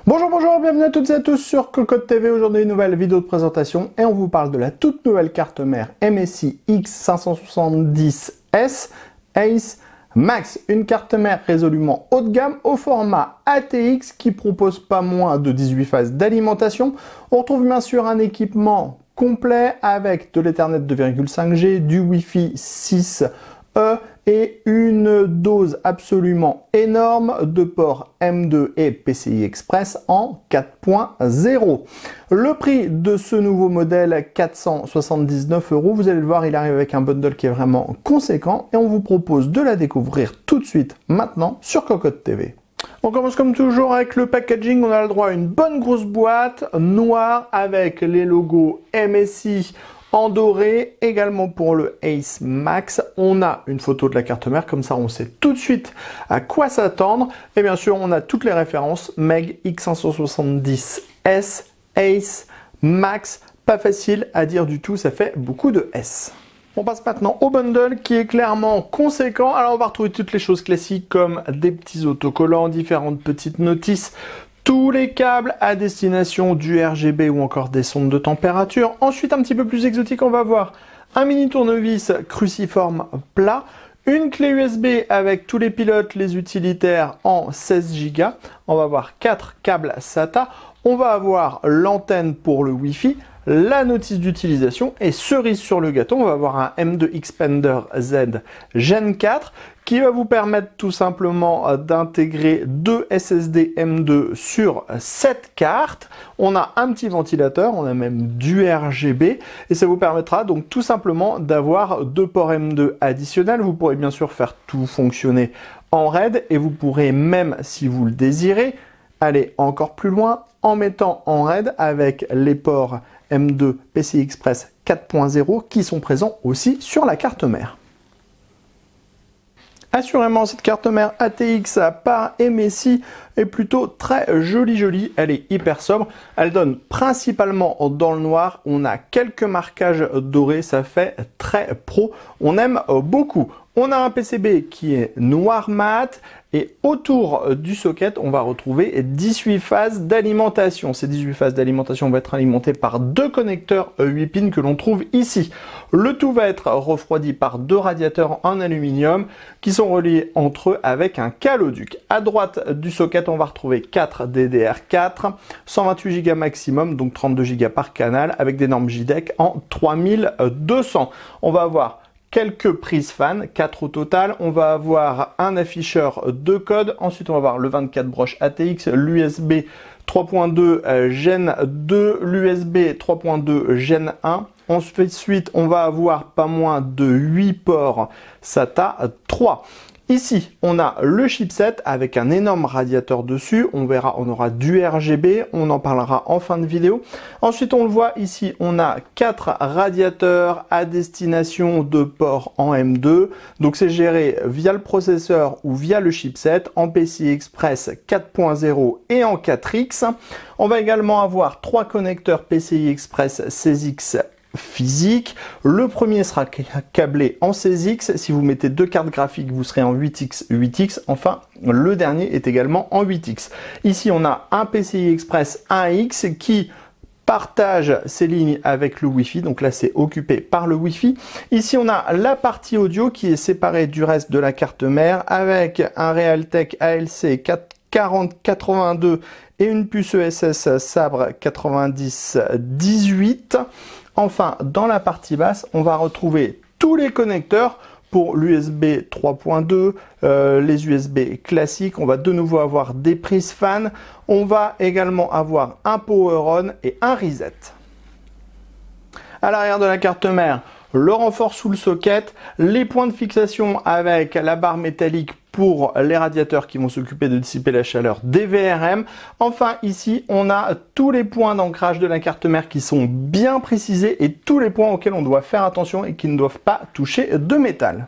Bonjour, bonjour, bienvenue à toutes et à tous sur Cocotte TV. Aujourd'hui, une nouvelle vidéo de présentation et on vous parle de la toute nouvelle carte mère MSI X570S Ace Max. Une carte mère résolument haut de gamme au format ATX qui propose pas moins de 18 phases d'alimentation. On retrouve bien sûr un équipement complet avec de l'Ethernet 2,5G, du Wi-Fi 6E et une dose absolument énorme de ports M2 et PCI Express en 4.0. Le prix de ce nouveau modèle, 479 €. Vous allez le voir, il arrive avec un bundle qui est vraiment conséquent et on vous propose de la découvrir tout de suite maintenant sur Cocotte TV. On commence comme toujours avec le packaging. On a le droit à une bonne grosse boîte noire avec les logos MSI en doré. Également pour le Ace Max, on a une photo de la carte mère, comme ça on sait tout de suite à quoi s'attendre. Et bien sûr, on a toutes les références MEG X570S Ace Max. Pas facile à dire du tout, ça fait beaucoup de S. On passe maintenant au bundle qui est clairement conséquent. Alors on va retrouver toutes les choses classiques comme des petits autocollants, différentes petites notices, tous les câbles à destination du RGB ou encore des sondes de température. Ensuite, un petit peu plus exotique, on va voir un mini tournevis cruciforme plat, une clé USB avec tous les pilotes, les utilitaires en 16 Go. On va avoir 4 câbles SATA. On va avoir l'antenne pour le Wi-Fi, la notice d'utilisation et cerise sur le gâteau, on va avoir un M2 Expander Z Gen 4 qui va vous permettre tout simplement d'intégrer 2 SSD M2 sur cette carte. On a un petit ventilateur, on a même du RGB et ça vous permettra donc tout simplement d'avoir 2 ports M2 additionnels. Vous pourrez bien sûr faire tout fonctionner en RAID et vous pourrez même, si vous le désirez, aller encore plus loin en mettant en RAID avec les ports M2 PCI Express 4.0 qui sont présents aussi sur la carte mère. Assurément, cette carte mère ATX par MSI est plutôt très jolie. Elle est hyper sobre. Elle donne principalement dans le noir. On a quelques marquages dorés. Ça fait très pro. On aime beaucoup. On a un PCB qui est noir mat et autour du socket, on va retrouver 18 phases d'alimentation. Ces 18 phases d'alimentation vont être alimentées par 2 connecteurs 8 pins que l'on trouve ici. Le tout va être refroidi par 2 radiateurs en aluminium qui sont reliés entre eux avec un caloduc. À droite du socket, on va retrouver 4 DDR4, 128 Go maximum, donc 32 Go par canal avec des normes JEDEC en 3200. On va avoir quelques prises fan, 4 au total. On va avoir un afficheur de code. Ensuite, on va avoir le 24 broches ATX, l'USB 3.2 Gen 2, l'USB 3.2 Gen 1. Ensuite, on va avoir pas moins de 8 ports SATA 3. Ici, on a le chipset avec un énorme radiateur dessus. On verra, on aura du RGB. On en parlera en fin de vidéo. Ensuite, on le voit ici, on a 4 radiateurs à destination de ports en M2. Donc, c'est géré via le processeur ou via le chipset en PCI Express 4.0 et en 4X. On va également avoir 3 connecteurs PCI Express 16X physique. Le premier sera câblé en 16X. Si vous mettez 2 cartes graphiques, vous serez en 8X. Enfin, le dernier est également en 8X. Ici, on a un PCI Express 1X qui partage ses lignes avec le Wi-Fi. Donc là, c'est occupé par le Wi-Fi. Ici, on a la partie audio qui est séparée du reste de la carte mère avec un Realtek ALC 4082 et une puce ESS Sabre 9018. Enfin, dans la partie basse, on va retrouver tous les connecteurs pour l'USB 3.2, les USB classiques. On va de nouveau avoir des prises fan. On va également avoir un power on et un reset. À l'arrière de la carte mère, le renfort sous le socket, les points de fixation avec la barre métallique pour les radiateurs qui vont s'occuper de dissiper la chaleur des VRM. Enfin, ici, on a tous les points d'ancrage de la carte mère qui sont bien précisés et tous les points auxquels on doit faire attention et qui ne doivent pas toucher de métal.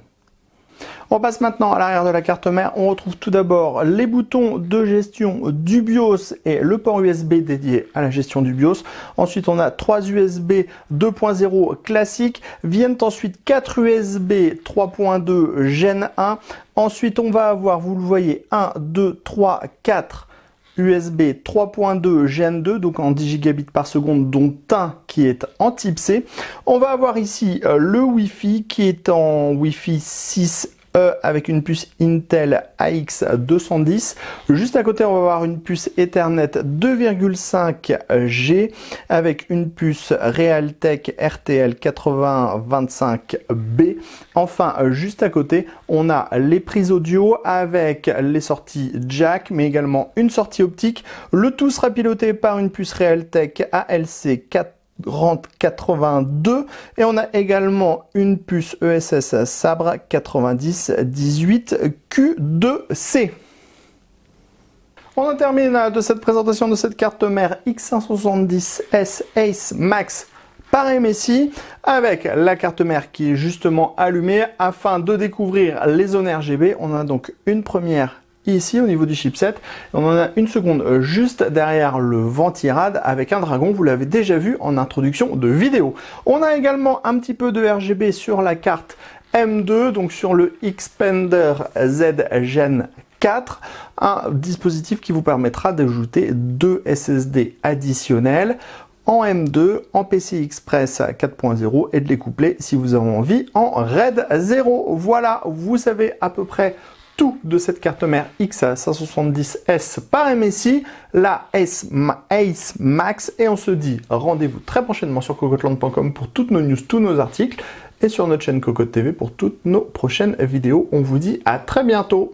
On passe maintenant à l'arrière de la carte mère. On retrouve tout d'abord les boutons de gestion du BIOS et le port USB dédié à la gestion du BIOS. Ensuite, on a 3 USB 2.0 classiques. Viennent ensuite 4 USB 3.2 Gen 1. Ensuite, on va avoir, vous le voyez, 1, 2, 3, 4 USB 3.2 Gen2, donc en 10 gigabits par seconde, dont un qui est en type C. On va avoir ici le Wi-Fi qui est en Wi-Fi 6E avec une puce Intel AX210. Juste à côté, on va avoir une puce Ethernet 2,5G avec une puce Realtek RTL 8025B. Enfin, juste à côté, on a les prises audio avec les sorties jack, mais également une sortie optique. Le tout sera piloté par une puce Realtek ALC 4082 et on a également une puce ESS Sabre 9018Q2C. On en termine de cette présentation de cette carte mère X570S Ace Max par MSI avec la carte mère qui est justement allumée afin de découvrir les zones RGB. On a donc une première ici au niveau du chipset, on en a une seconde juste derrière le ventirad avec un dragon, vous l'avez déjà vu en introduction de vidéo. On a également un petit peu de RGB sur la carte M2, donc sur le Xpander Z Gen 4, un dispositif qui vous permettra d'ajouter 2 SSD additionnels en M2, en PCI Express 4.0 et de les coupler si vous avez envie en RAID 0. Voilà, vous savez à peu près tout de cette carte mère X570S par MSI, la Ace Max, et on se dit rendez-vous très prochainement sur cocotland.com pour toutes nos news, tous nos articles, et sur notre chaîne Cocotte TV pour toutes nos prochaines vidéos. On vous dit à très bientôt.